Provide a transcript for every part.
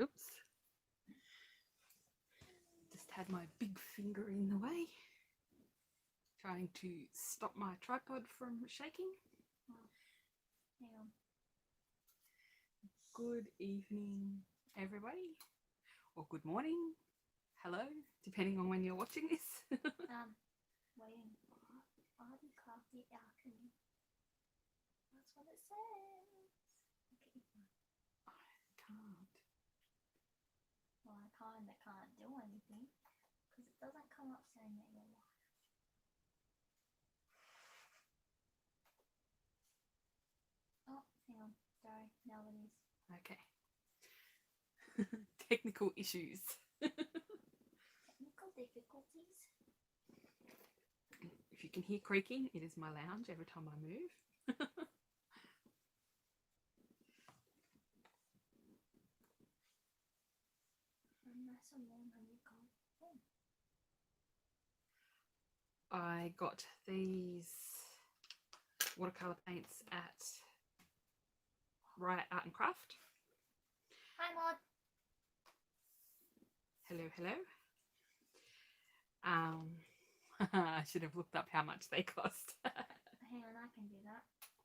Oops. Just had my big finger in the way. Trying to stop my tripod from shaking. Hang on. Good evening, everybody. Or good morning. Hello, depending on when you're watching this. Waiting for Arty, Crafty, Alchemy. That's what it says. Okay. I can't. Well, I can't do anything because it doesn't come up saying that you're live. Oh, hang on. Sorry, now it is. Okay. Technical issues. Technical difficulties. If you can hear creaking, it is my lounge every time I move. I got these watercolour paints at Riot Art and Craft. Hi, Maud. Hello, hello. I should have looked up how much they cost. Hang on, I can do that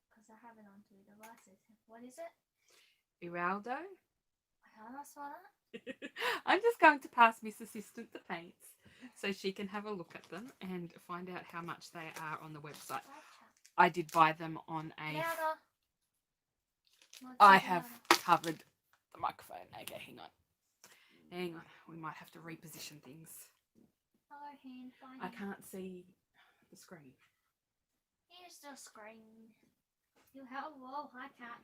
because I have it on 2 devices. What is it? Eraldo. How do I spell that? I'm just going to pass Miss Assistant the paints so she can have a look at them and find out how much they are on the website. I did buy them on a... Louder. I have covered the microphone. Okay, hang on. Hang on. We might have to reposition things. Hello, hand. I can't see the screen. Here's the screen. You have whoa, hi cat.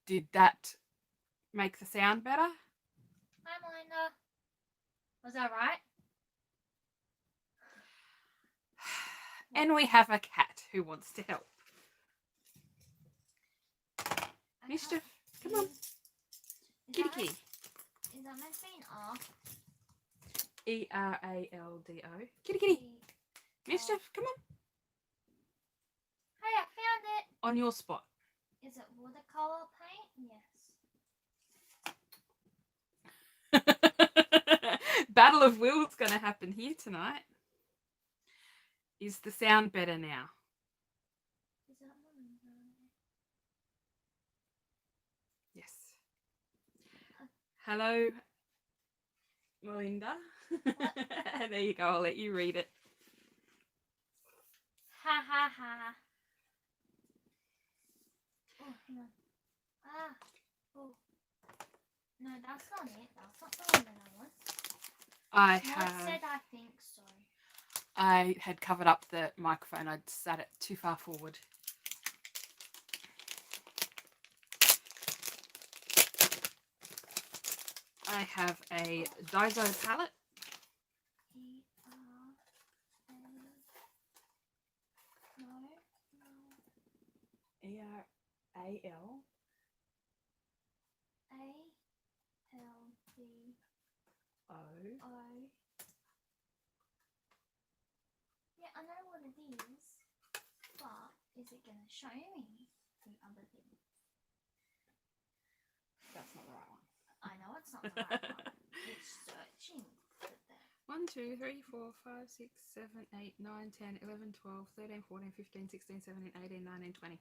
Did that make the sound better? Hi, Melinda. Was that right? And we have a cat who wants to help. Mischief, come on. Kitty kitty. Is that meant to be an R? Eraldo. Kitty kitty. Mischief, come on. Hey, I found it. On your spot. Is it watercolor paint? Yes. Battle of Wills going to happen here tonight. Is the sound better now? Is that Melinda? Yes. Hello, Melinda. There you go. I'll let you read it. Ha ha ha. Oh, hang on. Ah. Oh. No, that's not it. That's not the one that I want. I think so. I had covered up the microphone. I'd sat it too far forward. I have a Daiso palette. E-R-A-L. A-L-D-O. Yeah, I know what it is, but is it going to show me the other thing? That's not the right one. I know it's not the right one. It's searching for that. 1, 2, 3, 4, 5, 6, 7, 8, 9, 10, 11, 12, 13, 14, 15, 16, 17, 18, 19, 20.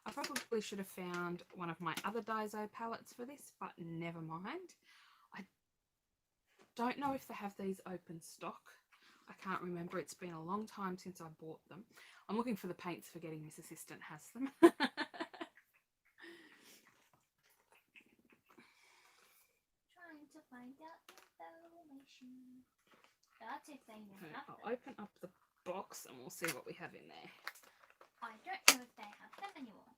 I probably should have found one of my other Daiso palettes for this, but never mind. I don't know if they have these open stock. I can't remember. It's been a long time since I bought them. I'm looking for the paints, forgetting Miss Assistant has them. Trying to find out information. That's if they even have them. I'll open up the box and we'll see what we have in there. I don't know if they have them anymore.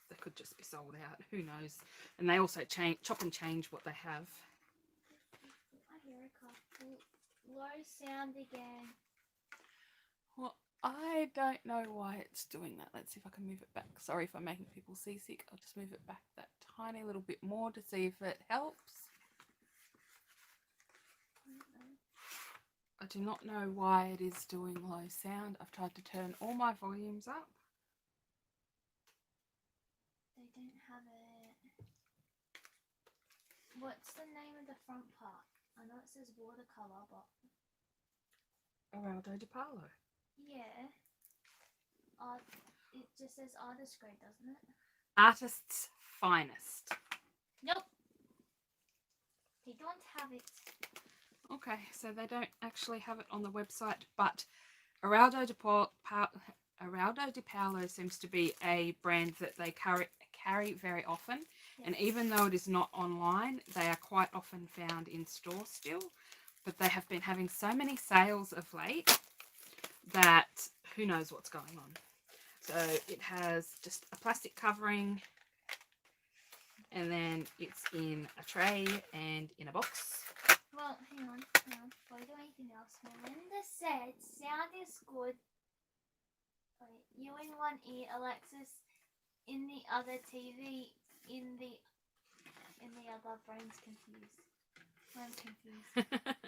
They could just be sold out. Who knows? And they also chop and change what they have. I hear a couple low sound again. Well, I don't know why it's doing that. Let's see if I can move it back. Sorry if I'm making people seasick. I'll just move it back that tiny little bit more to see if it helps. I do not know why it is doing low sound. I've tried to turn all my volumes up. They don't have it. What's the name of the front part? I know it says watercolor, but Eraldo de Paulo. yeah. It just says artist grade, doesn't it? Artist's Finest. Nope. They don't have it. Okay, so they don't actually have it on the website, but Eraldo de Paulo seems to be a brand that they carry very often. Yes. And even though it is not online, they are quite often found in store still. But they have been having so many sales of late that who knows what's going on. So it has just a plastic covering, and then it's in a tray and in a box. Well, hang on. Before I do anything else, Melinda said sound is good. Wait, you in one ear, Alexis in the other, TV in the other. Brain's confused. I'm confused.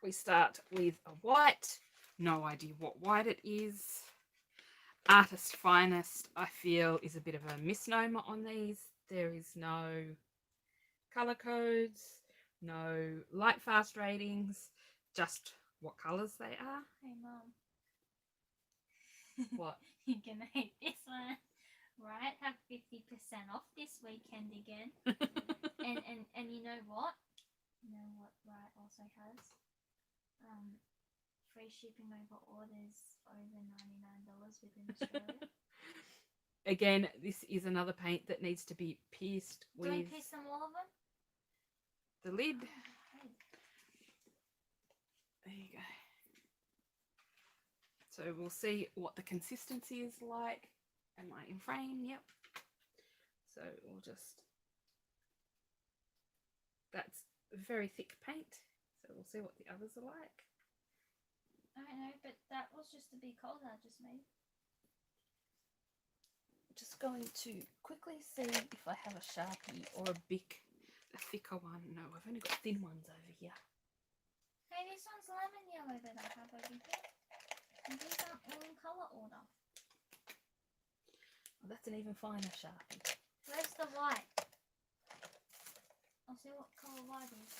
We start with a white. No idea what white it is. Artist Finest, I feel, is a bit of a misnomer on these. There is no colour codes, no light fast ratings, just what colours they are. Hey, Mum. What? You're gonna hate this one. Right? Have 50% off this weekend again. and you know what? You know what Right also has? Free shipping over orders over $99 within Australia. Again, this is another paint that needs to be pierced with Don't pierce them, all of them? the lid. Okay. There you go. So we'll see what the consistency is like. Am I in frame? Yep. So we'll just... That's very thick paint. So we'll see what the others are like. I don't know, but that was just a big hole that I just made. Just going to quickly see if I have a Sharpie or a thicker one. No, I've only got thin ones over here. Hey, this one's lemon yellow that I have over here. And these aren't all in colour order. Oh, that's an even finer Sharpie. Where's the white? I'll see what colour white is.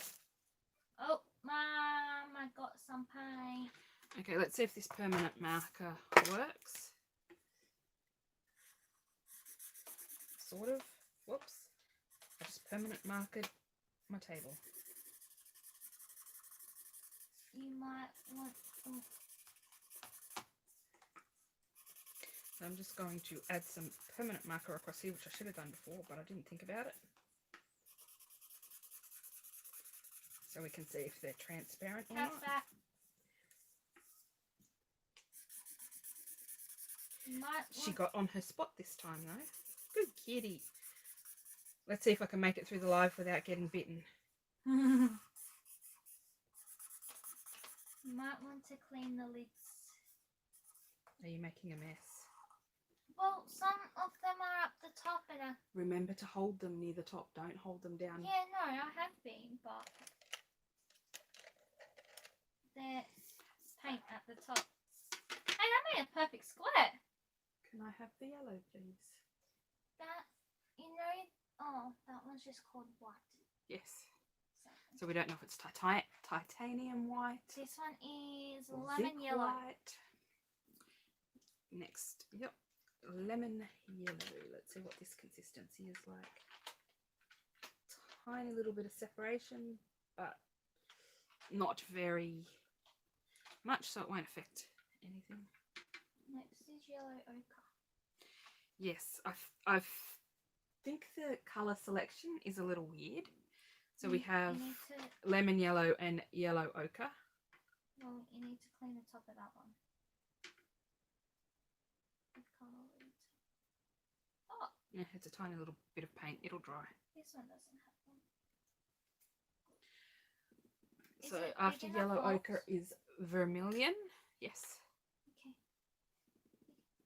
Oh, Mum, I got some paint. Okay, let's see if this permanent marker works. Sort of. Whoops. I just permanent marked my table. You might want... Oh. So I'm just going to add some permanent marker across here, which I should have done before, but I didn't think about it. So we can see if they're transparent or not. That. She got on her spot this time though. Good kitty. Let's see if I can make it through the live without getting bitten. You might want to clean the lids. Are you making a mess? Well, some of them are up the top and Remember to hold them near the top. Don't hold them down. yeah, no, I have been, but there's paint at the top. Hey, that made a perfect square. Can I have the yellow, please? That, you know, oh, that one's just called white. Yes. So we don't know if it's titanium white. This one is or lemon zinc yellow. white. Next, yep, lemon yellow. Let's see what this consistency is like. Tiny little bit of separation, but not very much, so it won't affect anything. Next is yellow ochre. Yes, I think the colour selection is a little weird. So we have lemon yellow and yellow ochre. Well, you need to clean the top of that one. Oh, Yeah, it's a tiny little bit of paint. It'll dry. this one doesn't have one. So after yellow ochre is vermilion. Yes. Okay.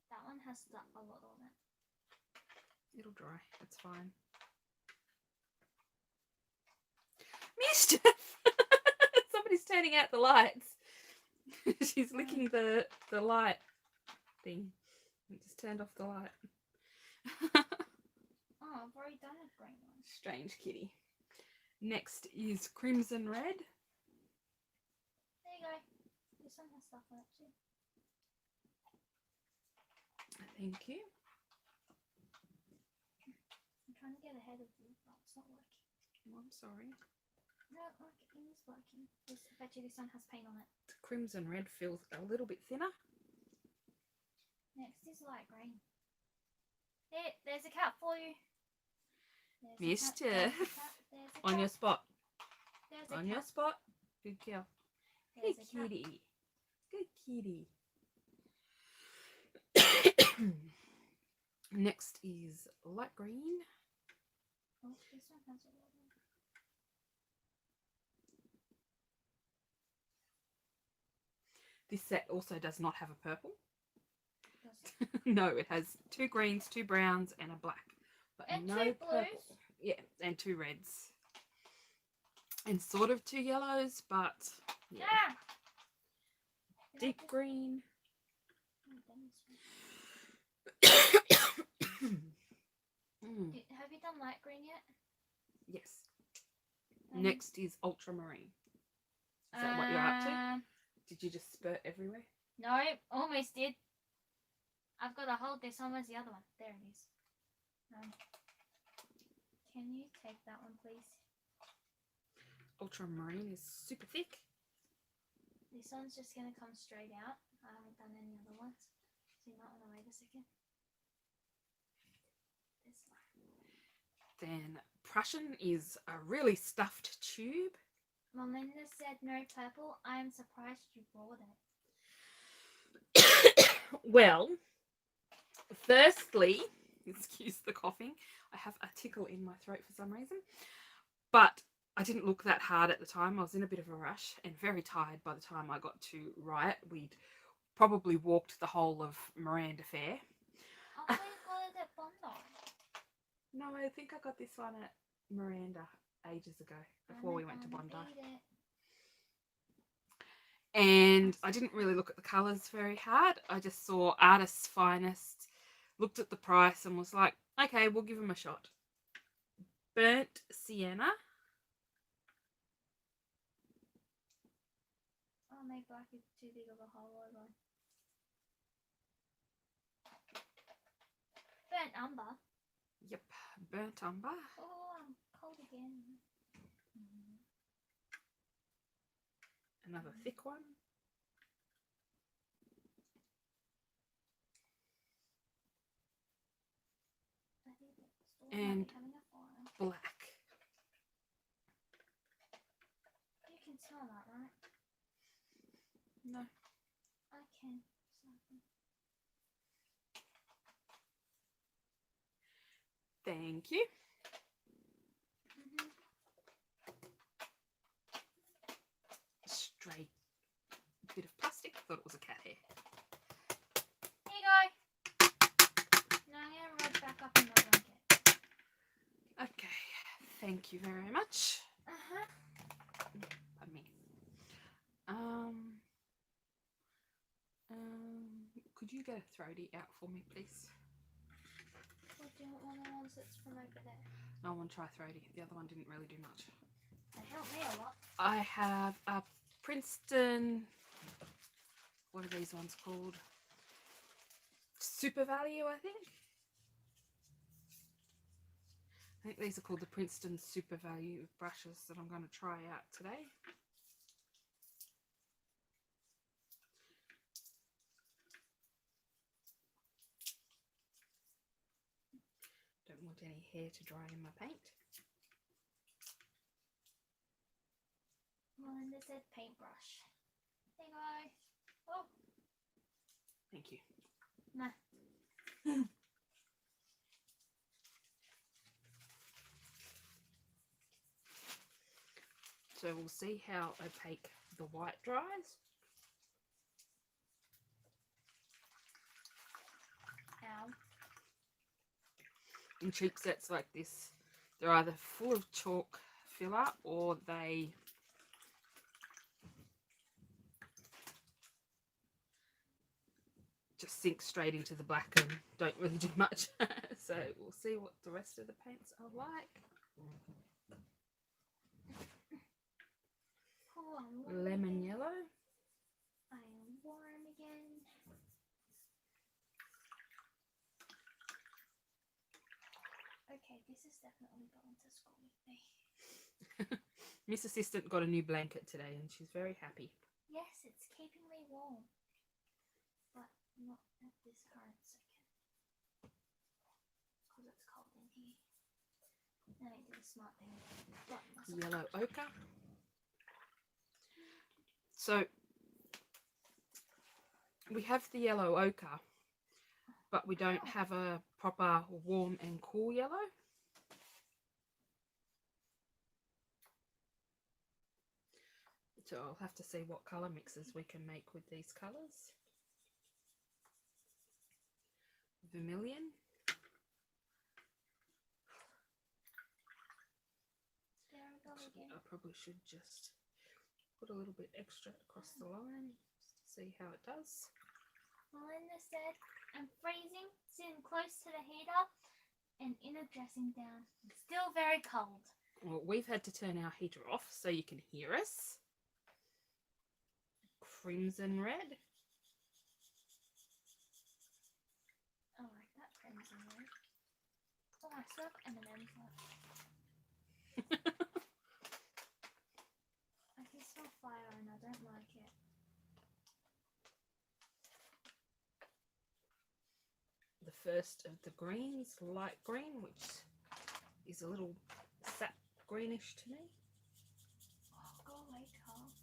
That one has a lot on it. It'll dry. That's fine. Mischief! Somebody's turning out the lights. She's licking the light thing. We just turned off the light. Oh, I've already done a green one. Strange kitty. Next is Crimson Red. There you go. This one has stuff on it too. Thank you. I'm trying to get ahead of you, but it's not working. Oh, I'm sorry. No, look, it is working. I bet you this one has paint on it. The Crimson Red feels a little bit thinner. Next is light green. There's a cat for you. Missed There's you. a cat. There's a On cat. your spot. There's a On cat. your spot. Good girl. There's Good a cat. kitty. Good kitty. Next is light green. Oh, this one has a lot of. This set also does not have a purple. Does it? No, it has 2 greens, 2 browns, and a black. But And no 2 purple. blues. Yeah, and 2 reds. And sort of 2 yellows, but yeah. Ah! Deep green. Have you done light green yet? Yes. Next is ultramarine. Is that what you're up to? Did you just spurt everywhere? No, almost did. I've got to hold this one. Where's the other one? There it is. Can you take that one, please? Ultramarine is super thick. This one's just going to come straight out. I haven't done any other ones. So you might want to wait a second. This one. Then Prussian is a really stuffed tube. Melinda said no purple. I am surprised you brought it. Well, firstly, excuse the coughing, I have a tickle in my throat for some reason, but I didn't look that hard at the time. I was in a bit of a rush and very tired by the time I got to Riot. We'd probably walked the whole of Miranda Fair. Oh, we got it at Bondi. No, I think I got this one at Miranda ages ago, before we went to Bondi. And I didn't really look at the colours very hard. I just saw Artist's Finest, looked at the price and was like, okay, we'll give them a shot. Burnt Sienna. Oh, my black is too big of a hole over. Burnt umber. Yep, burnt umber. Oh, I'm cold again. Another thick one. And black. You can smell that, right? No. I can. Thank you. Stray bit of plastic. Thought it was a cat hair. Here you go. Now I'm going to rub back up in my blanket. Okay. Thank you very much. Pardon me. Could you get a throaty out for me, please? Or do you want one of the ones that's from over there? No, I want to try throaty. The other one didn't really do much. It helped me a lot. I have a Princeton, what are these ones called? Super Value, I think. I think these are called the Princeton Super Value brushes that I'm going to try out today. Don't want any hair to dry in my paint. Melinda said paintbrush. There you go. Oh. Thank you. Nah. So we'll see how opaque the white dries. Ow. In cheap sets like this, they're either full of chalk filler or they just sink straight into the black and don't really do much. So we'll see what the rest of the paints are like. Oh, I'm warm Lemon again. yellow. I am warm again. Okay, this is definitely going to school with me. Miss Assistant got a new blanket today and she's very happy. Yes, it's keeping me warm. But not at this current second. Because it's cold in here. Then I did a smart thing. Yellow ochre. So we have the yellow ochre, but we don't have a proper warm and cool yellow. So I'll have to see what colour mixes we can make with these colours. Vermilion. There we go again. I probably should just put a little bit extra across the line just to see how it does. Melinda said, I'm freezing, sitting close to the heater and in a dressing gown. It's still very cold. Well, we've had to turn our heater off so you can hear us. Crimson red. I like that crimson red. Oh, I still have M&M's left. I can smell fire and I don't like it. The first of the greens, light green, which is a little sap greenish to me. Oh, go away, Carl.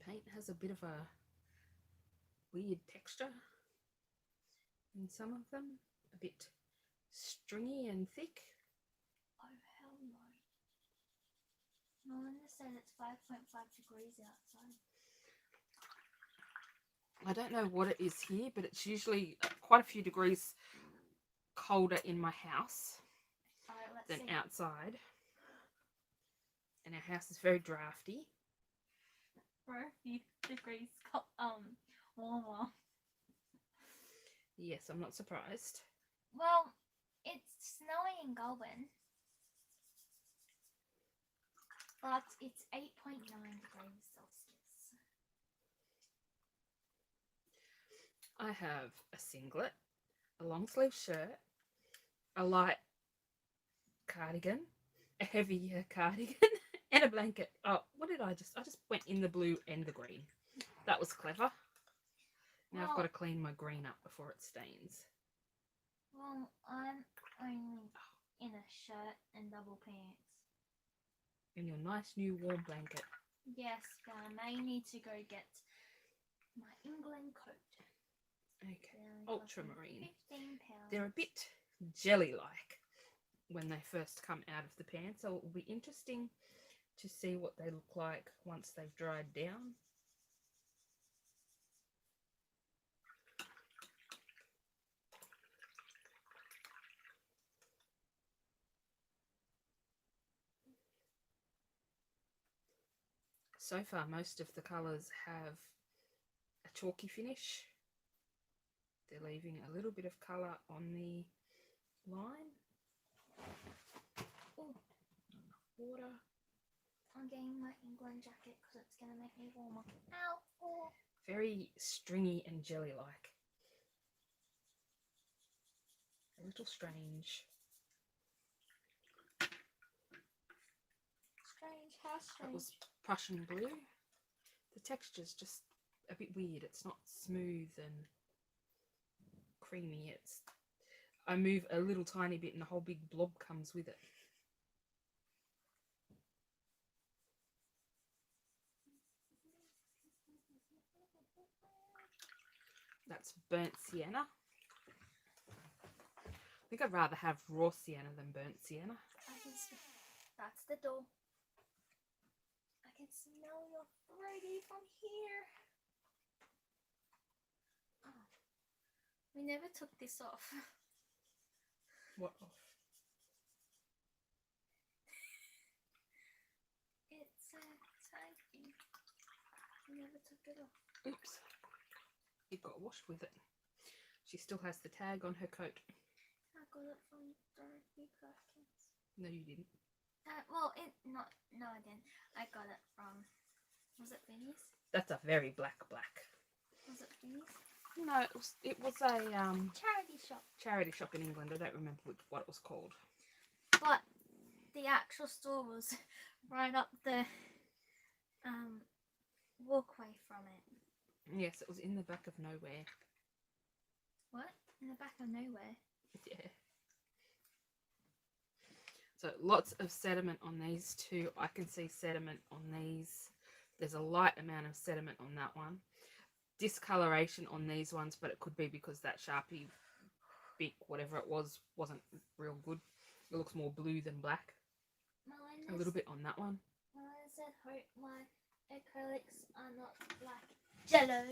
Paint has a bit of a weird texture in some of them, a bit stringy and thick. Oh, hell no. Melinda said it's 5.5 degrees outside. I don't know what it is here, but it's usually quite a few degrees colder in my house than outside. And our house is very drafty. For a few degrees warmer. Yes, I'm not surprised. Well, it's snowing in Goulburn. But it's 8.9 degrees Celsius. I have a singlet, a long sleeve shirt, a light cardigan, a heavier cardigan, and a blanket. Oh, what did I just went in the blue and the green. That was clever. Now I've got to clean my green up before it stains. Well, I'm only in a shirt and double pants. And your nice new warm blanket. Yes, but I may need to go get my England coat. Okay, ultramarine. £15. They're a bit jelly-like when they first come out of the pan, so it will be interesting to see what they look like once they've dried down. So far, most of the colours have a chalky finish. They're leaving a little bit of colour on the line. Oh, water. I'm getting my England jacket because it's going to make me warmer. Ow! Oh. Very stringy and jelly-like. A little strange. Strange, how strange. That was Prussian blue. The texture's just a bit weird. It's not smooth and creamy. I move a little tiny bit and a whole big blob comes with it. That's burnt sienna. I think I'd rather have raw sienna than burnt sienna. That's the door. I can smell your fruity from here. Oh, we never took this off. What off? It's a tag thing. We never took it off. Oops. It got washed with it. She still has the tag on her coat. I got it from Dorothy Perkins. No, you didn't. Well, no, I didn't. I got it from. Was it Vinnie's? That's a very black. Was it Vinnie's? No, it was a Charity shop. charity shop in England. I don't remember what it was called. But the actual store was right up the walkway from it. Yes, it was in the back of nowhere. What? In the back of nowhere? Yeah. So lots of sediment on these two. I can see sediment on these. There's a light amount of sediment on that one. Discoloration on these ones, but it could be because that Sharpie Bic, whatever it was, wasn't real good. It looks more blue than black. Melinda, A little bit on that one. Melinda said, hope my acrylics are not like Jello.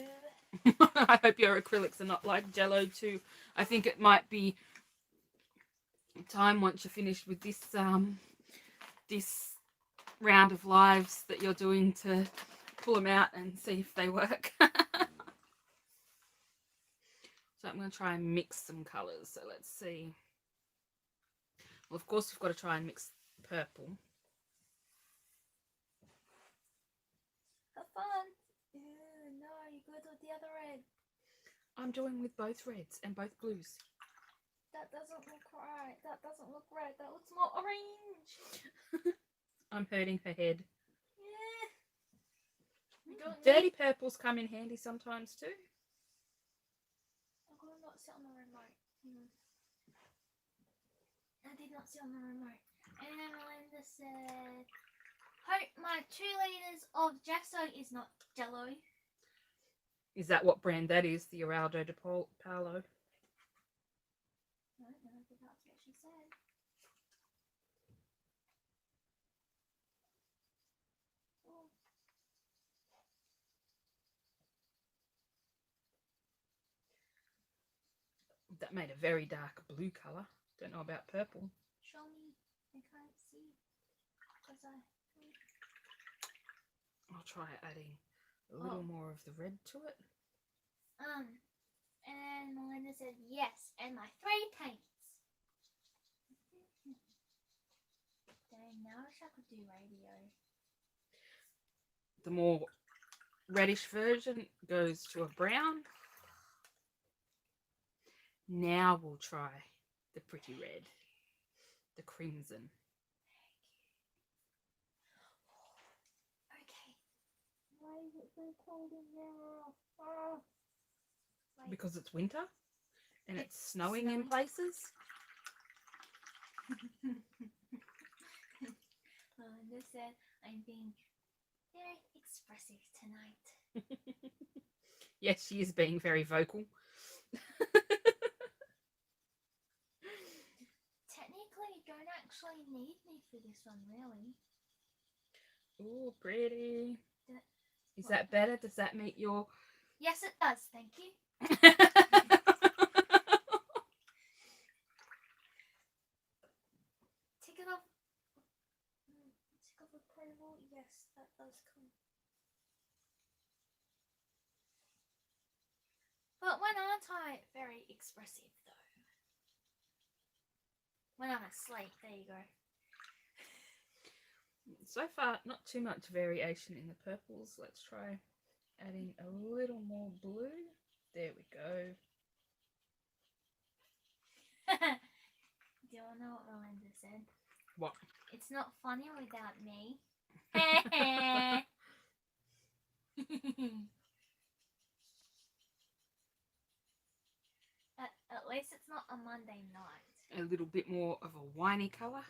I hope your acrylics are not like Jello too. I think it might be time once you're finished with this this round of lives that you're doing to pull them out and see if they work. So I'm going to try and mix some colours. So let's see. Well, of course, we've got to try and mix purple. Have fun. Ew, no, you go with the other red. I'm doing with both reds and both blues. That doesn't look right. That doesn't look red. That looks more orange. I'm hurting her head. Yeah. We don't Dirty need... purples come in handy sometimes too. I could not sit on the remote. I did not sit on the remote. And Melinda said, hope my 2 litres of gesso is not Jello. Is that what brand that is? The Eraldo de Paulo? I don't know, but that's what she said. Oh. That made a very dark blue colour. Don't know about purple. Show me. I can't see. I'll try adding a little more of the red to it. And Melinda said yes, and my 3 paints. Dang, now I wish I could do radio. The more reddish version goes to a brown. Now we'll try the pretty red, the crimson. Okay. Why is it so cold in there? Oh. Because it's winter and it's snowing in places. Melinda said I'm being very expressive tonight. Yes, she is being very vocal. Technically, you don't actually need me for this one, really. Oh, pretty. Is that better? Does that meet your... Yes, it does. Thank you. Ticket of approval. Yes, that does come. But when aren't I very expressive, though? When I'm asleep. There you go. So far, not too much variation in the purples. Let's try adding a little more blue. There we go. Do you want to know what Melinda said? What? It's not funny without me. At least it's not a Monday night. A little bit more of a winey colour.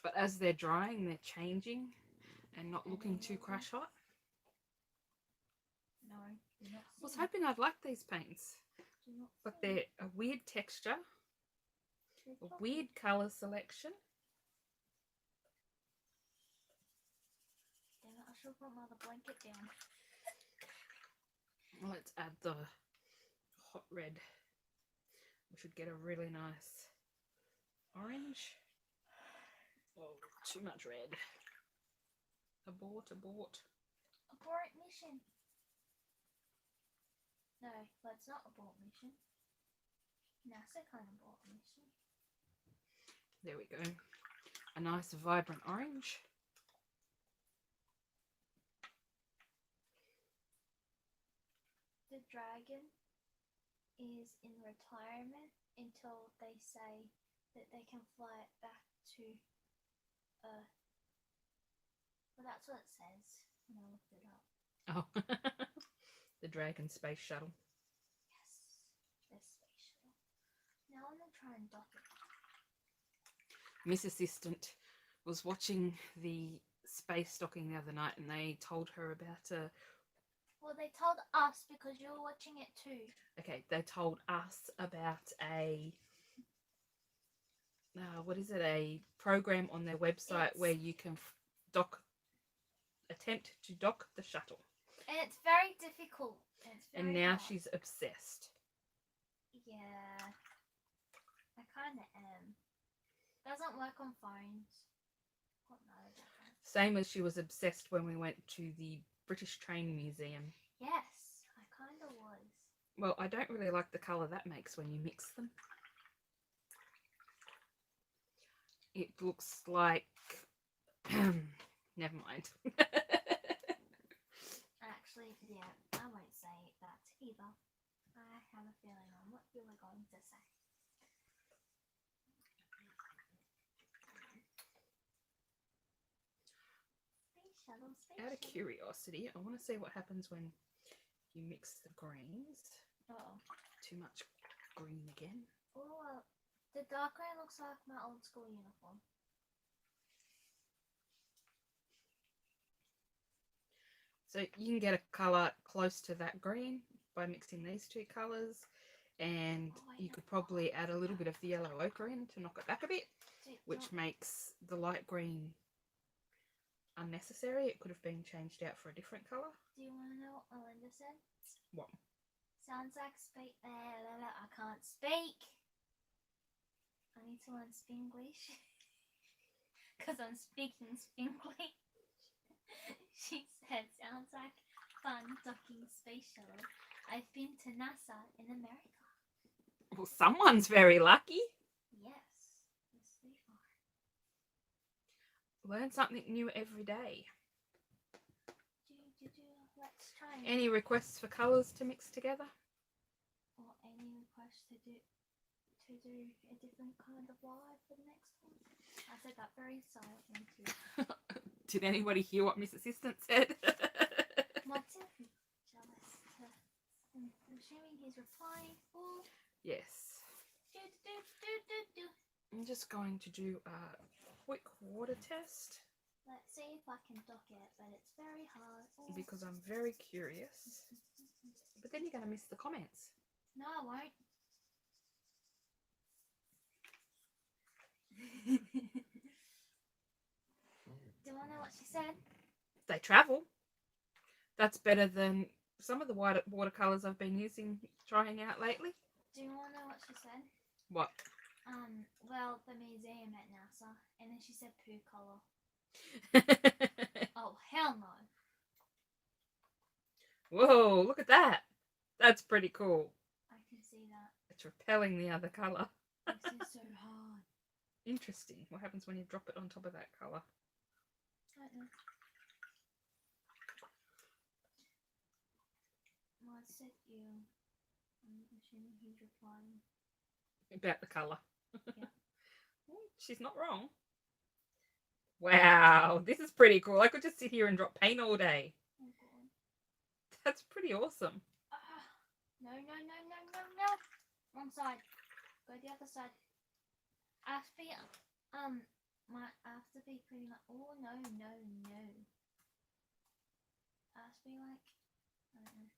But as they're drying, they're changing and not looking too crash hot. No. I was hoping I'd like these paints. But they're a weird texture. A weird colour selection. Damn it, I should have put my other blanket down. Let's add the hot red. We should get a really nice orange. Oh, too much red. Abort. Abort mission. No, that's not abort mission. NASA kind of abort mission. There we go. A nice vibrant orange. The dragon is in retirement until they say that they can fly it back to Earth. Well, that's what it says when I looked it up. Oh, the Dragon Space Shuttle. Yes, the space shuttle. Now I'm gonna try and dock it. Miss Assistant was watching the space docking the other night, and they told her about a. Well, they told us because you were watching it too. Okay, they told us about a. What is it? A program on their website where you can attempt to dock the shuttle. And it's very difficult. And now hard. she's obsessed. Yeah, I kind of am. Doesn't work on phones. What no, it doesn't. Same as she was obsessed when we went to the British Train Museum. Yes, I kind of was. Well, I don't really like the colour that makes when you mix them. It looks like... Never mind. Actually, yeah, I won't say that either. I have a feeling on what you were going to say. Out of curiosity, I want to see what happens when you mix the greens. Uh-oh. Too much green again. Oh, the dark green looks like my old school uniform. So you can get a colour close to that green by mixing these two colours, and you could probably add a little bit of the yellow ochre in to knock it back a bit, which makes the light green unnecessary. It could have been changed out for a different colour. Do you want to know what Melinda said? What? Sounds like I can't speak. I need to learn Spanglish. Because I'm speaking Spanglish. She said, sounds like fun docking space shuttle. I've been to NASA in America. Well, someone's very lucky. Yes, they are. Learn something new every day. Let's try. Any requests for colours to mix together? Or any requests to do a different kind of vibe for the next one? I said that very silently too. Did anybody hear what Miss Assistant said? What's it? Jealous. I'm assuming he's replying. Oh. Yes. I'm just going to do a quick water test. Let's see if I can dock it, but it's very hard. Oh. Because I'm very curious. But then you're going to miss the comments. No, I won't. Do you want to know what she said? They travel. That's better than some of the watercolours I've been trying out lately. Do you want to know what she said? What? Well, the museum at NASA, and then she said poo colour. Oh, hell no. Whoa, look at that. That's pretty cool. I can see that. It's repelling the other colour. This is so hard. Interesting. What happens when you drop it on top of that colour? I don't know. Well, it said you. I'm assuming he's replying. About the colour. Yeah. She's not wrong. Wow, this is pretty cool. I could just sit here and drop paint all day. Oh god. That's pretty awesome. No. Wrong side. Go the other side. I have to be pretty much. Oh no. I have to be like, I don't know.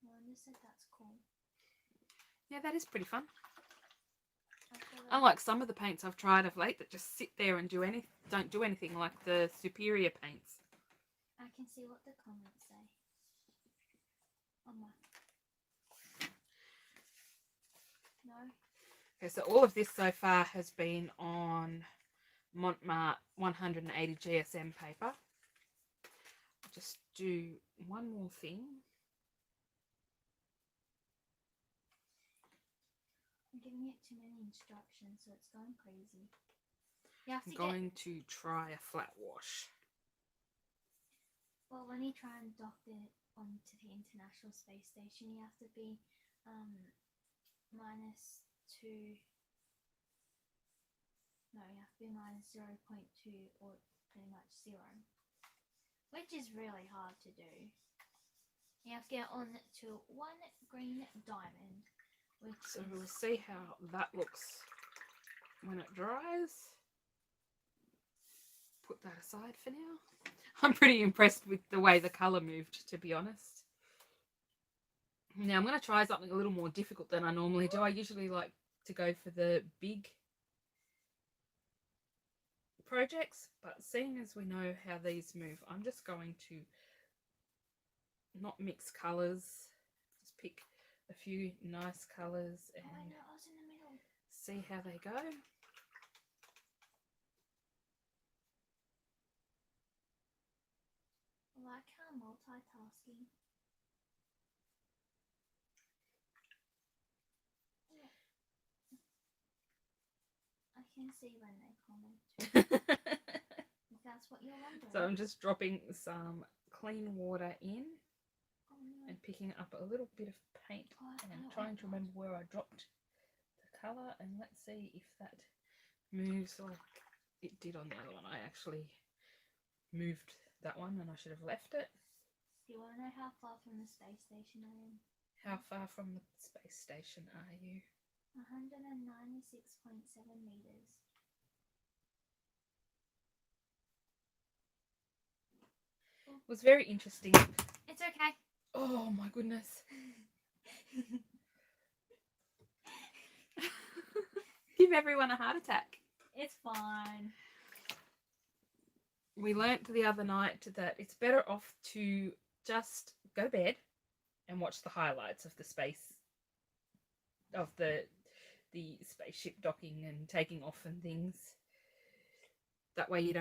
Melinda said that's cool. Yeah, that is pretty fun. Like Unlike some of the paints I've tried of late that just sit there and don't do anything, like the superior paints. I can see what the comments say. Oh my. No. Okay, so all of this so far has been on Montmartre 180 GSM paper. I'll just do one more thing. giving it too many instructions, so it's going crazy. You have I'm to going to try a flat wash. Well, when you try and dock it onto the International Space Station, you have to be -2. No, you have to be -0.2 or pretty much 0, which is really hard to do. You have to get on to 1 green diamond, which So is... we'll see how that looks when it dries. Put that aside for now. I'm pretty impressed with the way the colour moved, to be honest. Now I'm going to try something a little more difficult than I normally do. I usually like to go for the big projects, but seeing as we know how these move, I'm just going to not mix colours, just pick a few nice colours and Oh, I know, I was in the middle. see how they go. I like how multitasking. I can see when they comment. If that's what you're wondering. So I'm just dropping some clean water in Oh, no. and picking up a little bit of paint and trying to remember where I dropped the colour, and let's see if that moves like it did on the other one. I actually moved that one and I should have left it. Do you want to know how far from the space station I am? How far from the space station are you? 196.7 meters. It was very interesting. It's okay. Oh my goodness. Give everyone a heart attack. It's fine. We learnt the other night that it's better off to just go to bed and watch the highlights of the the spaceship docking and taking off and things. That way you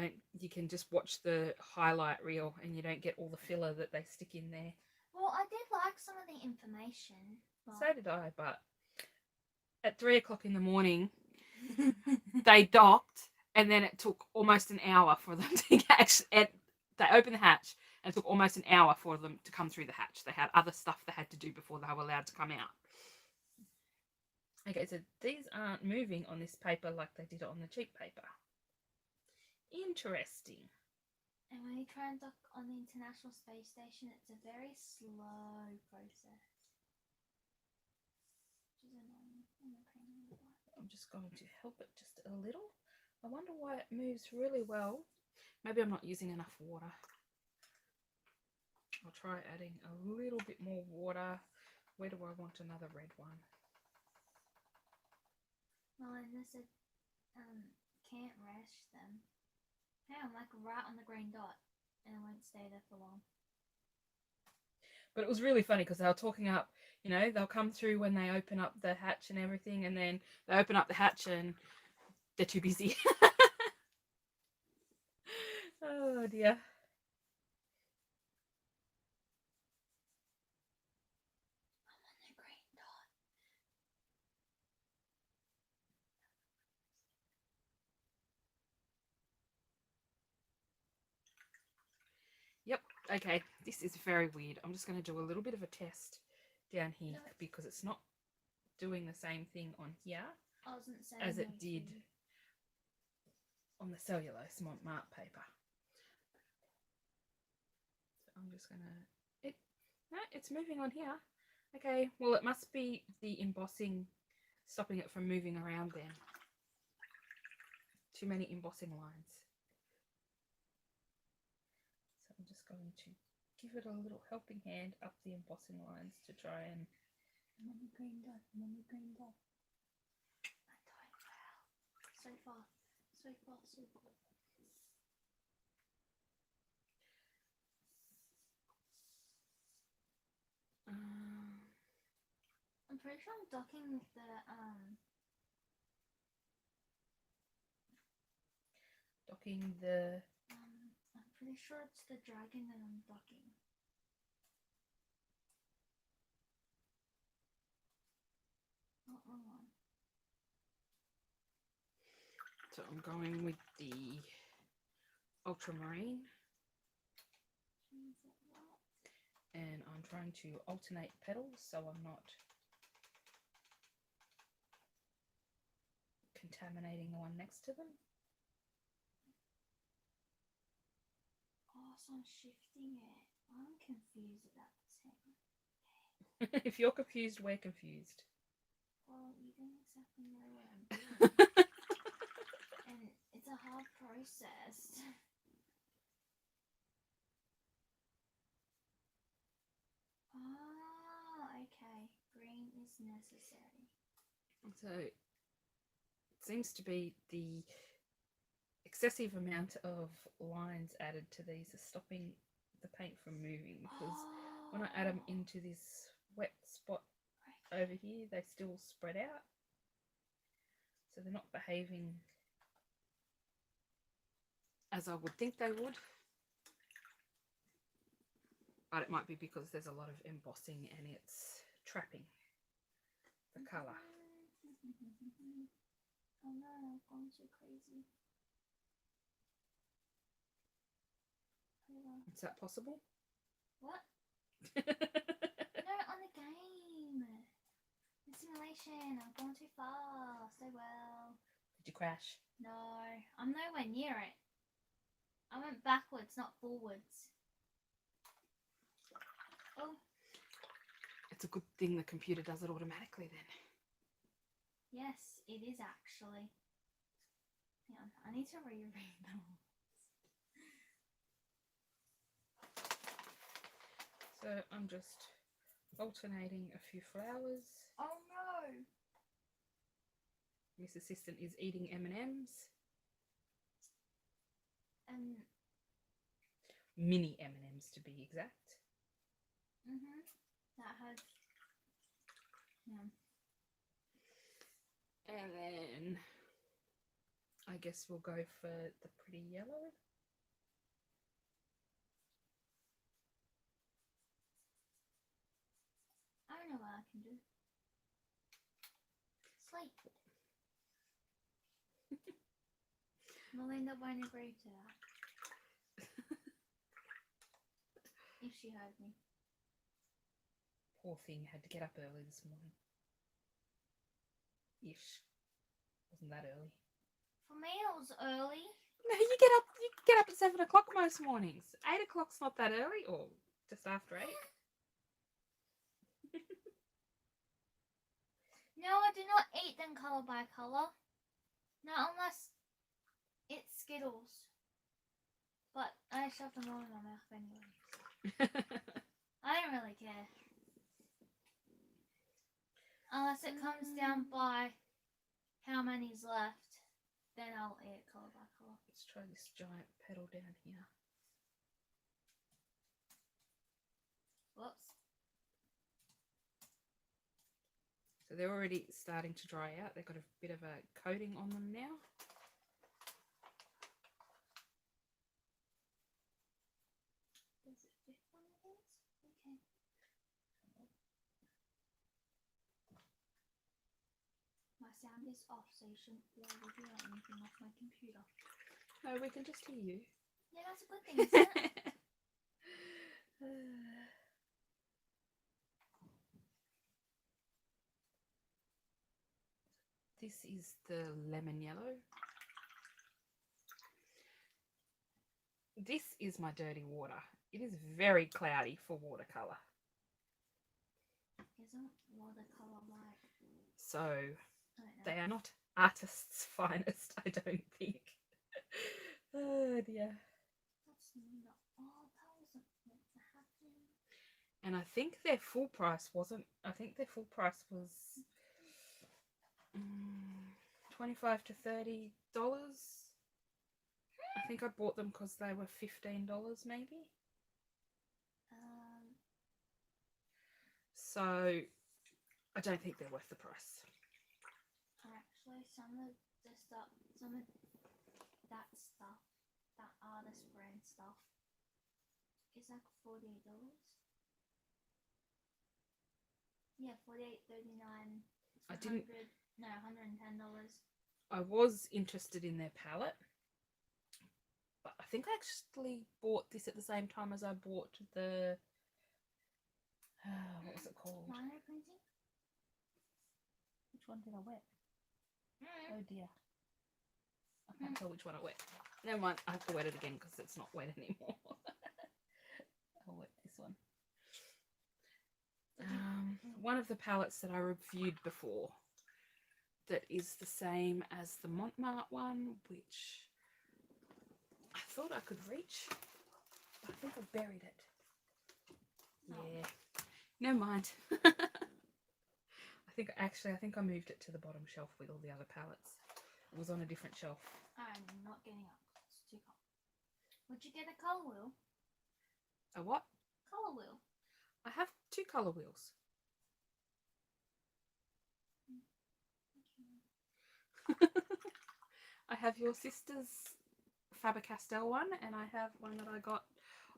can just watch the highlight reel and you don't get all the filler that they stick in there. Well, I did like some of the information. But... So did I, but at 3 o'clock in the morning they docked, and then it took almost an hour for them to catch it. They opened the hatch and it took almost an hour for them to come through the hatch. They had other stuff they had to do before they were allowed to come out. Okay, so these aren't moving on this paper like they did it on the cheap paper. Interesting. And when you try and dock on the International Space Station, it's a very slow process. Which is annoying. I'm just going to help it just a little. I wonder why it moves really well. Maybe I'm not using enough water. I'll try adding a little bit more water. Where do I want another red one? Melinda said, can't rush them. Hey, I'm like right on the green dot, and I won't stay there for long. But it was really funny because they were talking up, you know, they'll come through when they open up the hatch and everything, and then they open up the hatch and they're too busy. Oh dear. I'm on the green dot. Yep, okay, this is very weird. I'm just going to do a little bit of a test down here because it's not doing the same thing on here as it did on the cellulose mark paper. So I'm just going to... No, it's moving on here. Okay, well it must be the embossing stopping it from moving around then. Too many embossing lines. So I'm just going to give it a little helping hand up the embossing lines to try and... I'm on the green dot. I'm on the green dot. I'm doing well. So far. So far, so good. I'm pretty sure I'm docking the I'm pretty sure it's the dragon that I'm docking. Oh, wrong one. So I'm going with the ultramarine, and I'm trying to alternate petals so I'm not contaminating the one next to them. Oh, so I'm shifting it. I'm confused about this. If you're confused, we're confused. Well, you don't exactly know what I'm doing. And it's a hard process. Ah, okay. Green is necessary. So it seems to be the excessive amount of lines added to these are stopping the paint from moving, because when I add them into this wet spot over here, they still spread out. So they're not behaving as I would think they would. But it might be because there's a lot of embossing and it's trapping the colour. Oh no, I've gone too crazy. Is that possible? What? No, on the game. The simulation. I've gone too fast. Oh well. Did you crash? No, I'm nowhere near it. I went backwards, not forwards. Oh. It's a good thing the computer does it automatically then. Yes, it is actually. Hang on, I need to reread them. So I'm just alternating a few flowers. Oh no! Miss Assistant is eating M&Ms. Mini M&Ms to be exact. That has. Yeah. And then I guess we'll go for the pretty yellow. I don't know what I can do. Sleep. Melinda won't agree to that. If she heard me. Poor thing, had to get up early this morning. Ish. Wasn't that early? For me, it was early. No, you get up at 7 o'clock most mornings. 8 o'clock's not that early, or just after 8. No, I do not eat them colour by colour. Not unless it's Skittles. But I shove them all in my mouth anyway. I don't really care. Unless it comes down by how many's left, then I'll eat it colour by colour. Let's try this giant petal down here. Whoops. So they're already starting to dry out. They've got a bit of a coating on them now. Does it fit one of these? Okay. My sound is off, so you shouldn't be able to hear anything off my computer. No, we can just hear you. Yeah, that's a good thing, isn't it? This is the lemon yellow. This is my dirty water. It is very cloudy for watercolour. Isn't watercolour like... So I they are not artists' finest, I don't think. Oh dear. That's not... Oh, that wasn't meant to happen. And I think their full price wasn't... I think their full price was $25 to $30. I think I bought them because they were $15 maybe. So I don't think they're worth the price. Actually, some of the stuff, some of that stuff, that artist brand stuff, is like $48. Yeah, $48.39. I didn't. No, $110. I was interested in their palette, but I think I actually bought this at the same time as I bought the what was it called? Lino printing? Which one did I wet? Oh dear. I can't tell which one I wet. Never mind, I have to wet it again because it's not wet anymore. I'll wet this one. One of the palettes that I reviewed before that is the same as the Montmartre one, which I thought I could reach. I think I buried it. Yeah, never mind. I think I moved it to the bottom shelf with all the other palettes. It was on a different shelf. I'm not getting up. It's too cold. Would you get a colour wheel? A what? Colour wheel. I have 2 colour wheels. I have your sister's Faber-Castell one, and I have one that I got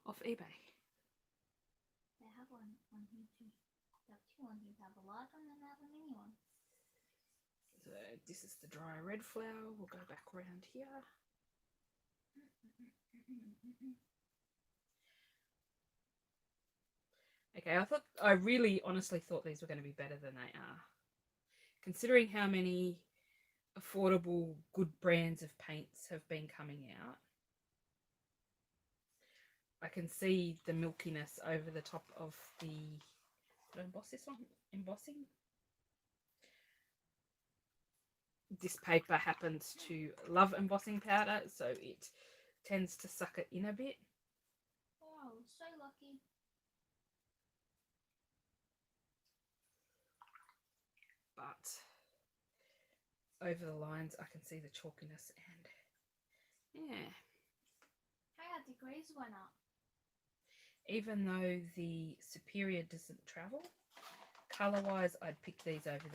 off eBay. They have one on here too. They have 2 on here. They have a large one and they have a mini one. So this is the dry red flower. We'll go back around here. Okay, I really honestly thought these were going to be better than they are. Considering how many affordable, good brands of paints have been coming out, I can see the milkiness over the top of the... Did I emboss this one? Embossing? This paper happens to love embossing powder, so it tends to suck it in a bit. Oh, so lucky. But over the lines I can see the chalkiness, and yeah. Hey, our degrees went up. Even though the Superior doesn't travel, colour-wise I'd pick these over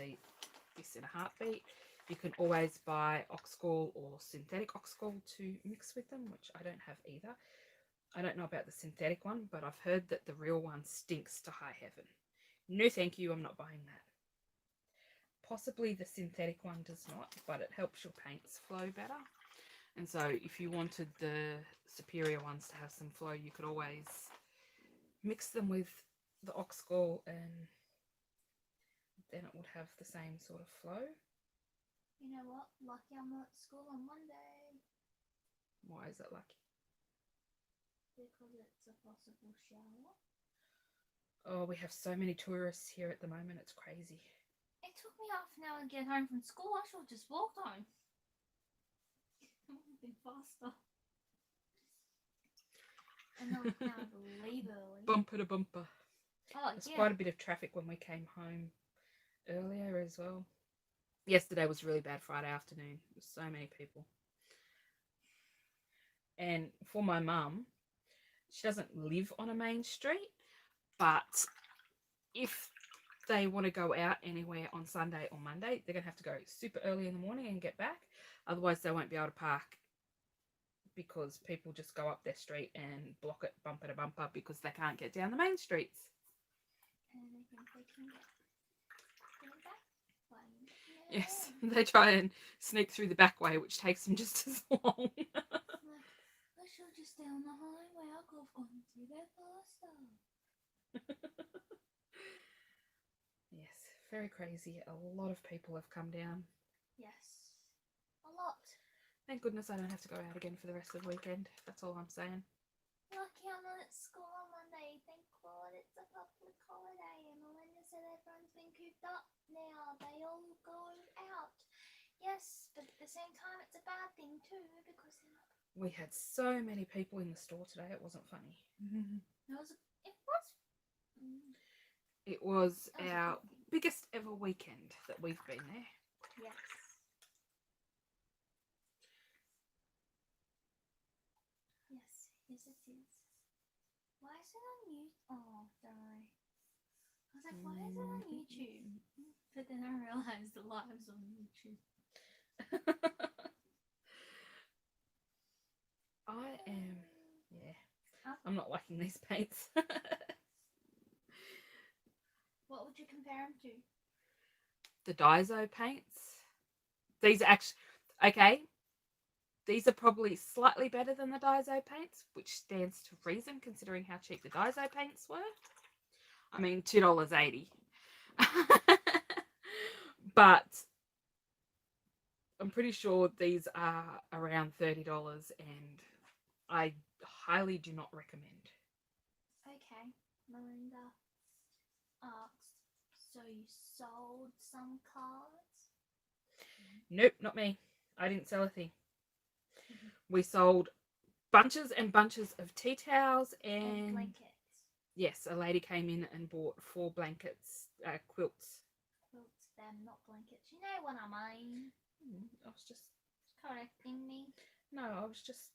this in a heartbeat. You can always buy Oxgall or synthetic Oxgall to mix with them, which I don't have either. I don't know about the synthetic one, but I've heard that the real one stinks to high heaven. No thank you, I'm not buying that. Possibly the synthetic one does not, but it helps your paints flow better. And so if you wanted the Superior ones to have some flow, you could always mix them with the Oxgall, and then it would have the same sort of flow. You know what? Lucky I'm not at school on Monday. Why is it lucky? Because it's a possible shower. Oh, we have so many tourists here at the moment, it's crazy. It took me half an hour to get home from school. I should have just walked home. It would have been faster. And then we can have to leave early. Bumper to bumper. Oh, There's yeah. quite a bit of traffic when we came home earlier as well. Yesterday was really bad, Friday afternoon. There were so many people. And for my mum, she doesn't live on a main street, but if they want to go out anywhere on Sunday or Monday, they're going to have to go super early in the morning and get back. Otherwise, they won't be able to park because people just go up their street and block it bumper to bumper because they can't get down the main streets. And I think they can get back one. Yes, they try and sneak through the back way, which takes them just as long. I should just stay on the highway. I could have gone through there faster. Yes, very crazy. A lot of people have come down. Yes, a lot. Thank goodness I don't have to go out again for the rest of the weekend. That's all I'm saying. Lucky I'm not at school on Monday. Thank God it's a public holiday. And Melinda said everyone's been cooped up now. They all go out. Yes, but at the same time it's a bad thing too because they're not. We had so many people in the store today, it wasn't funny. It was our biggest ever weekend that we've been there. Yes. Yes, it is. Why is it on YouTube? Oh, sorry. I was like, why is it on YouTube? But then I realised the live's on YouTube. I'm not liking these paints. What would you compare them to? The Daiso paints. These are actually, Okay, these are probably slightly better than the Daiso paints, which stands to reason considering how cheap the Daiso paints were. I mean, $2.80. But I'm pretty sure these are around $30, and I highly do not recommend. Okay, Melinda asks, so you sold some cards? Nope, not me. I didn't sell a thing. We sold bunches and bunches of tea towels and blankets. Yes, a lady came in and bought 4 blankets, quilts. Quilts, them, not blankets. You know what I mean? I was just correcting me. No, I was just.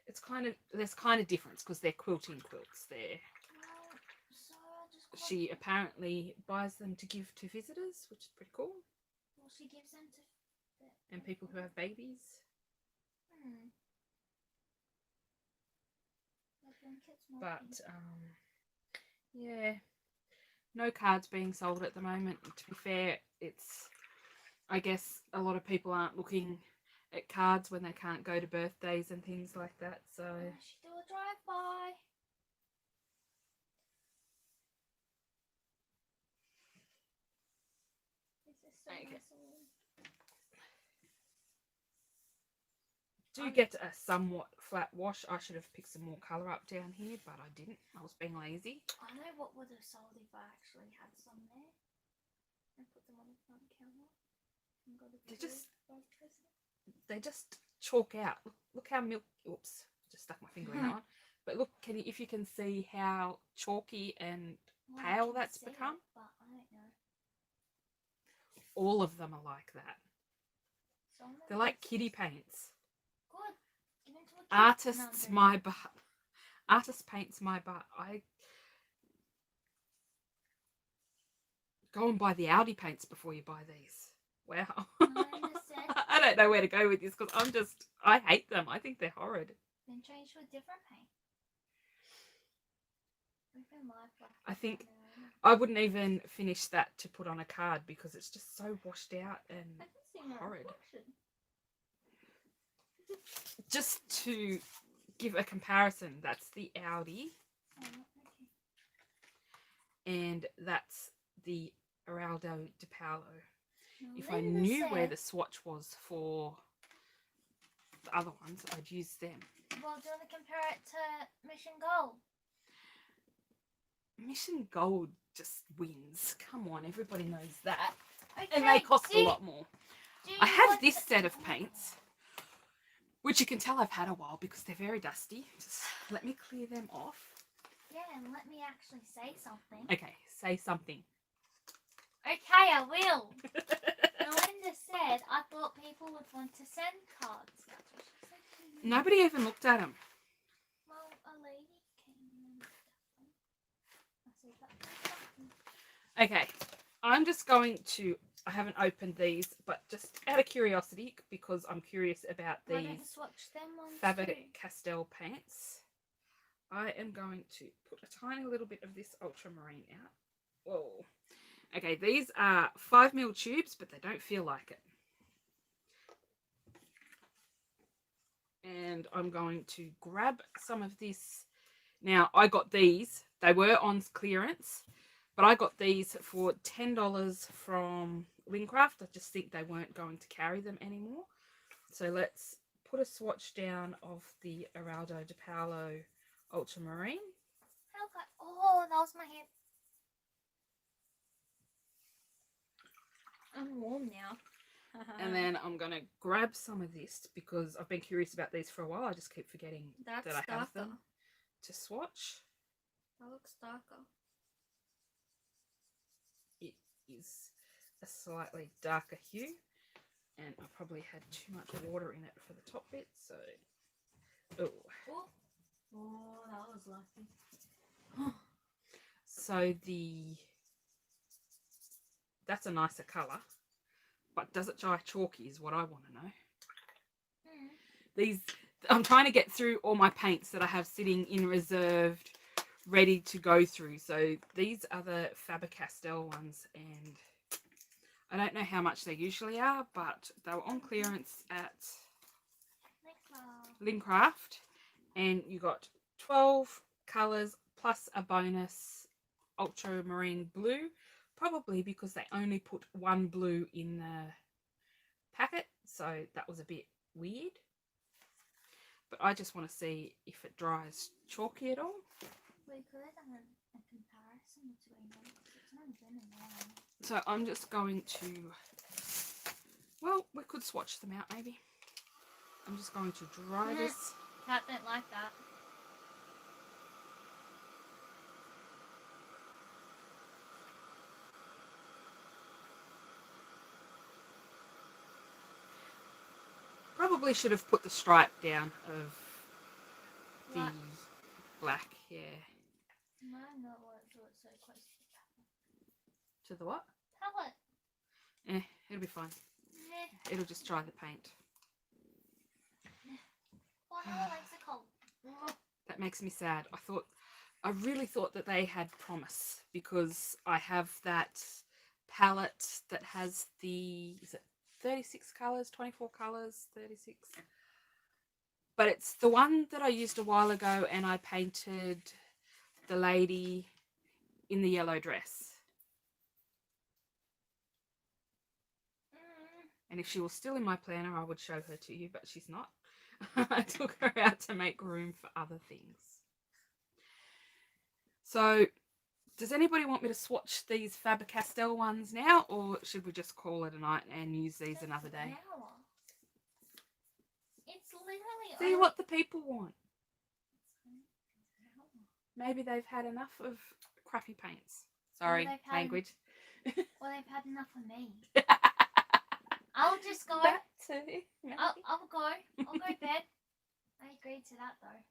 It's kind of there's kind of difference because they're quilting quilts. There. Well, so I just. She apparently buys them to give to visitors, which is pretty cool. Well, she gives them to. And people who have babies. But yeah, no cards being sold at the moment. To be fair, it's I guess a lot of people aren't looking at cards when they can't go to birthdays and things like that. So she do a drive-by. Okay. Do get a somewhat flat wash. I should have picked some more colour up down here, but I didn't. I was being lazy. I know what would have sold if I actually had some there. And put them on the front counter. They just chalk out. Look how oops, just stuck my finger in that one. But look, if you can see how chalky and pale that's become? It, but I don't know. All of them are like that. They're like kiddie paints. Good. Give them to a kid. Artists my butt. Artist paints my butt. I go and buy the Audi paints before you buy these. Wow. I don't know where to go with this because I hate them. I think they're horrid. Then change to a different paint. I think I wouldn't even finish that to put on a card because it's just so washed out and horrid. Just to give a comparison, that's the Audi. And that's the Eraldo de Paulo. If I knew where the swatch was for the other ones, I'd use them. Well, do you want to compare it to Mission Gold? Mission Gold just wins. Come on, everybody knows that. Okay, and they cost a lot more. I have this set of paints, which you can tell I've had a while because they're very dusty. Just let me clear them off. Yeah, and let me actually say something. Okay, say something. Okay, I will. Melinda said I thought people would want to send cards. That's what she said to me. Nobody even looked at them. Well, a lady came in and looked at them. Okay, I'm just going to, I haven't opened these, but just out of curiosity, because I'm curious about these Faber-Castell paints, I am going to put a tiny little bit of this ultramarine out. Whoa. Okay, these are 5mm tubes, but they don't feel like it. And I'm going to grab some of this. Now, I got these. They were on clearance, but I got these for $10 from Lincraft. I just think they weren't going to carry them anymore. So let's put a swatch down of the Eraldo de Paulo Ultramarine. Oh, that was my hand. I'm warm now. And then I'm going to grab some of this because I've been curious about these for a while. I just keep forgetting that I have them to swatch. That looks darker. It is a slightly darker hue, and I probably had too much water in it for the top bit, so... Oh, that was lucky. So that's a nicer colour, but does it dry chalky is what I want to know. I'm trying to get through all my paints that I have sitting in reserved, ready to go through. So these are the Faber-Castell ones, and I don't know how much they usually are, but they were on clearance at Craft, and you got 12 colours plus a bonus ultramarine blue, probably because they only put one blue in the packet, so that was a bit weird. But I just want to see if it dries chalky at all. We could have done a comparison between them. It's not been a while. So I'm just going to, well, we could swatch them out maybe. I'm just going to dry this. Cat don't like that. Probably should have put the stripe down of the What? black, yeah. Mine not what so it's so close to To the what? palette. It'll be fine. Meh. It'll just dry the paint. Well, no one likes it cold. That makes me sad. I really thought that they had promise, because I have that palette that has the, is it 36 colours, 24 colours, 36? But it's the one that I used a while ago, and I painted the lady in the yellow dress. And if she was still in my planner, I would show her to you, but she's not. I took her out to make room for other things. So, does anybody want me to swatch these Faber-Castell ones now, or should we just call it a night and use these another day? It's literally See what the people want. Maybe they've had enough of crappy paints. Sorry, they've had- language. Well, they've had enough of me. I'll just go. That too, maybe. I'll go. I'll go to bed. I agreed to that though.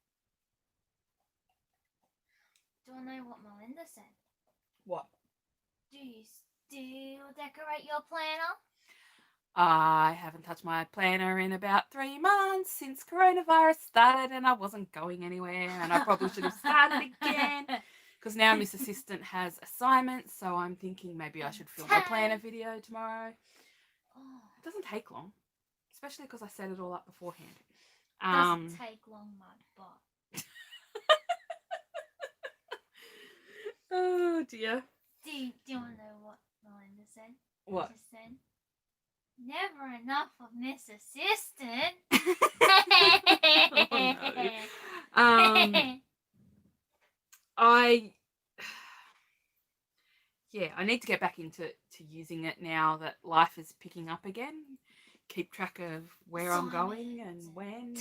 Do you know what Melinda said? What? Do you still decorate your planner? I haven't touched my planner in about 3 months since coronavirus started, and I wasn't going anywhere, and I probably should have started again, because now Miss Assistant has assignments, so I'm thinking maybe I should film a planner video tomorrow. It doesn't take long, especially because I set it all up beforehand. Doesn't take long, my butt. Oh dear. Do you want to know what Melinda said? What? She said, never enough of Miss Assistant. Oh, no. I need to get back into using it now that life is picking up again. Keep track of where I'm going and when.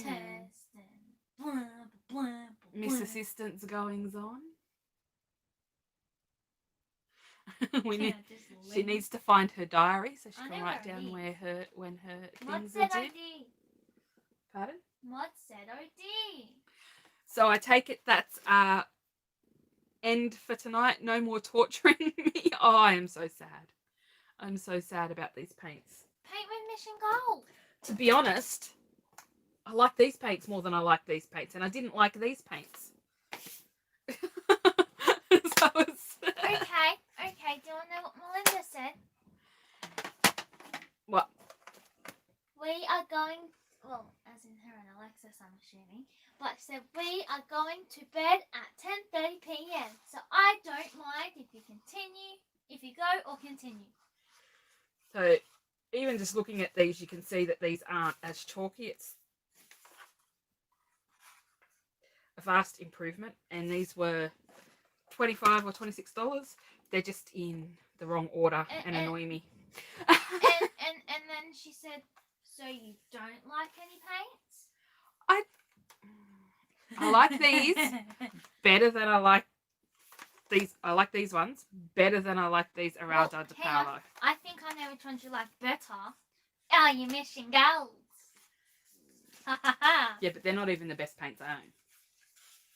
Blah, blah, blah, Miss blah. Assistant's goings on. She needs to find her diary so she I can know write where it down is. when her Mod things said are due. OD. Pardon? Mod said OD. So I take it that's end for tonight. No more torturing me. Oh, I am so sad. I'm so sad about these paints. Paint with Mission Gold. To be honest, I like these paints more than I like these paints, and I didn't like these paints. So it's Okay. Do you want to know what Melinda said? What? We are going, well, as in her and Alexis, I'm assuming, but said we are going to bed at 10:30 p.m. So I don't mind if you go or continue. So even just looking at these, you can see that these aren't as chalky. It's a vast improvement, and these were $25 or $26. They're just in the wrong order and annoy me. and then she said, so you don't like any paints? I like these better than I like these. I like these ones better than I like these Eraldo de hang on. Paulo. I think I know which ones you like better. Oh, you Mission Golds. Ha ha ha. Yeah, but they're not even the best paints I own.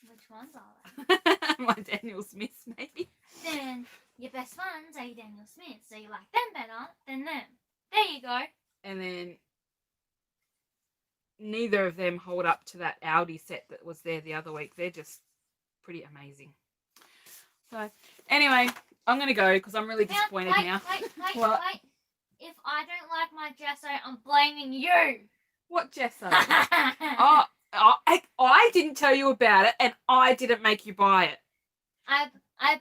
Which ones are they? My Daniel Smiths, maybe. Then your best ones are your Daniel Smith, so you like them better than them. There you go. And then neither of them hold up to that Audi set that was there the other week. They're just pretty amazing. So anyway, I'm going to go because I'm really disappointed now. Wait. What? I don't like my gesso, I'm blaming you. What gesso? Oh, I didn't tell you about it, and I didn't make you buy it. I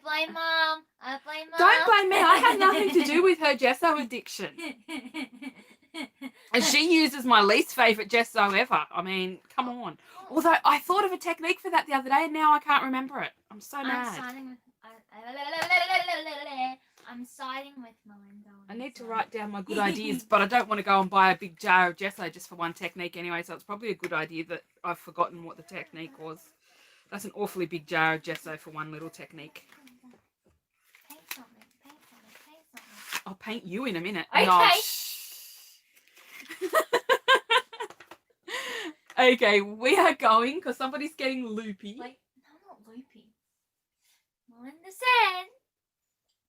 blame Mum. I blame Mum. Don't blame me. I had nothing to do with her gesso addiction. And she uses my least favourite gesso ever. I mean, come on. Although I thought of a technique for that the other day, and now I can't remember it. I'm so mad. I'm siding with Melinda. I need to write down my good ideas, but I don't want to go and buy a big jar of gesso just for one technique anyway, so it's probably a good idea that I've forgotten what the technique was. That's an awfully big jar of gesso for one little technique. Paint something, paint something, paint something. I'll paint you in a minute. Okay. No, okay, we are going because somebody's getting loopy. Wait, no, I'm not loopy. Melinda said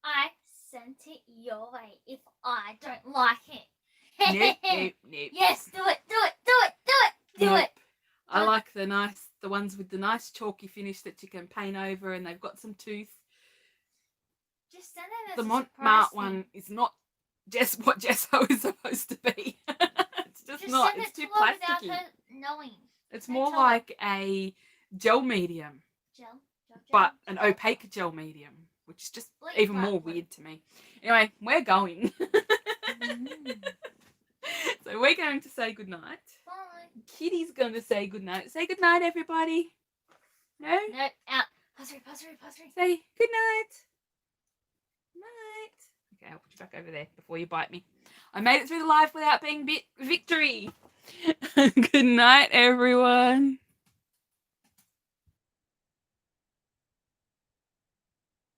I sent it your way if I don't like it. Nope. Yes, do it. I like the ones with the nice chalky finish that you can paint over, and they've got some tooth. Just send it as The a Montmartre surprise one is not just what gesso is supposed to be. It's just not. Send It's it too to her without plasticky. her knowing. It's Send more it to her. like a gel medium, but an opaque gel medium, which is just Bleach even black more one. weird to me. Anyway, we're going. Mm. So we're going to say goodnight. Bye. Kitty's going to say goodnight. Say goodnight, everybody. No? No, out. Puzzle. Say goodnight. Night. Okay, I'll put you back over there before you bite me. I made it through the live without being bit. Victory. Good night, everyone.